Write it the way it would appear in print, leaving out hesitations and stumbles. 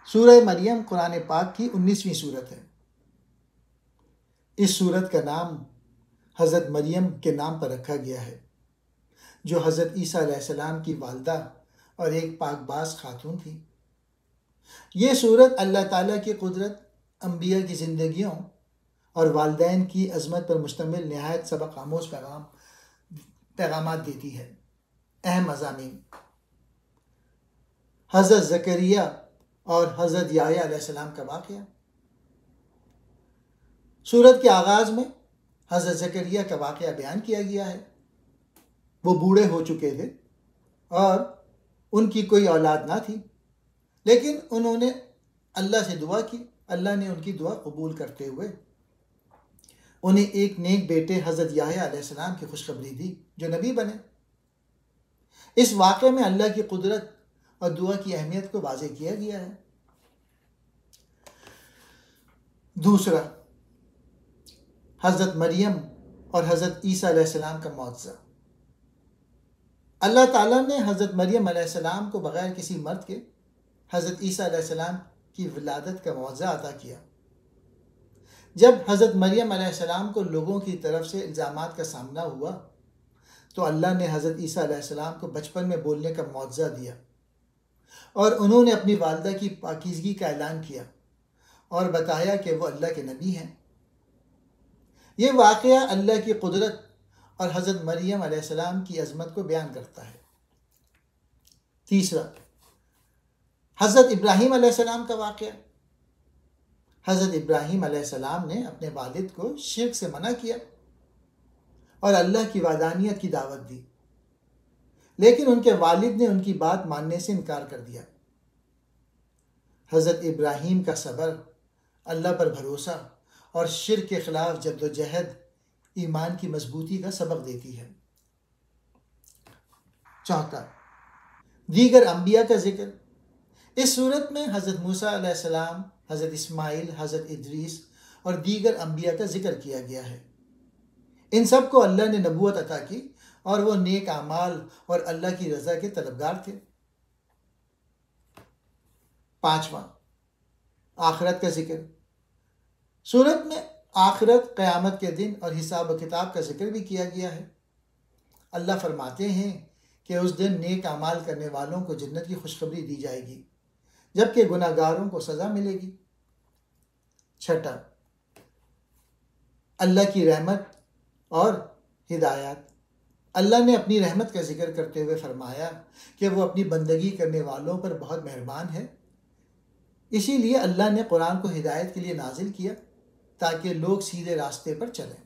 سورہ مریم قرآن پاک کی 19ویں صورت ہے۔ اس صورت کا نام حضرت مریم کے نام پر رکھا گیا ہے، جو حضرت عیسیٰ علیہ السلام کی والدہ اور ایک پاک باز خاتون تھی۔ یہ صورت اللہ تعالیٰ کی قدرت، انبیاء کی زندگیوں اور والدین کی عظمت پر مشتمل نہایت سبق آموز پیغامات دیتی ہے۔ اہم مضامین: حضرت زکریا اور حضرت یحییٰ علیہ السلام کا واقعہ۔ سورت کے آغاز میں حضرت زکریا کا واقعہ بیان کیا گیا ہے۔ وہ بوڑھے ہو چکے تھے اور ان کی کوئی اولاد نہ تھی، لیکن انہوں نے اللہ سے دعا کی۔ اللہ نے ان کی دعا قبول کرتے ہوئے انہیں ایک نیک بیٹے حضرت یحییٰ علیہ السلام کی خوشخبری دی، جو نبی بنے۔ اس واقعے میں اللہ کی قدرت اور دعا کی اہمیت کو واضح کیا گیا ہے۔ دوسرا، حضرت مریم اور حضرت عیسیٰ علیہ السلام کا معجزہ۔ اللہ تعالیٰ نے حضرت مریم علیہ السلام کو بغیر کسی مرد کے حضرت عیسیٰ علیہ السلام کی ولادت کا معجزہ عطا کیا۔ جب حضرت مریم علیہ السلام کو لوگوں کی طرف سے الزامات کا سامنا ہوا تو اللہ نے حضرت عیسیٰ علیہ السلام کو بچپن میں بولنے کا معجزہ دیا، اور انہوں نے اپنی والدہ کی پاکیزگی کا اعلان کیا اور بتایا کہ وہ اللہ کے نبی ہیں۔ یہ واقعہ اللہ کی قدرت اور حضرت مریم علیہ السلام کی عظمت کو بیان کرتا ہے۔ تیسرا، حضرت ابراہیم علیہ السلام کا واقعہ۔ حضرت ابراہیم علیہ السلام نے اپنے والد کو شرک سے منع کیا اور اللہ کی وحدانیت کی دعوت دی، لیکن ان کے والد نے ان کی بات ماننے سے انکار کر دیا۔ حضرت ابراہیم کا صبر، اللہ پر بھروسہ اور شرک کے خلاف جد و جہد ایمان کی مضبوطی کا سبق دیتی ہے۔ چوتھا، دیگر انبیاء کا ذکر۔ اس صورت میں حضرت موسیٰ علیہ السلام، حضرت اسماعیل، حضرت ادریس اور دیگر انبیاء کا ذکر کیا گیا ہے۔ ان سب کو اللہ نے نبوت عطا کی اور وہ نیک اعمال اور اللہ کی رضا کے طلبگار تھے۔ پانچواں، آخرت کا ذکر۔ سورت میں آخرت، قیامت کے دن اور حساب و کتاب کا ذکر بھی کیا گیا ہے۔ اللہ فرماتے ہیں کہ اس دن نیک اعمال کرنے والوں کو جنت کی خوشخبری دی جائے گی، جبکہ گناہ گاروں کو سزا ملے گی۔ چھٹا، اللہ کی رحمت اور ہدایات۔ اللہ نے اپنی رحمت کا ذکر کرتے ہوئے فرمایا کہ وہ اپنی بندگی کرنے والوں پر بہت مہربان ہے۔ اسی لیے اللہ نے قرآن کو ہدایت کے لیے نازل کیا تاکہ لوگ سیدھے راستے پر چلیں۔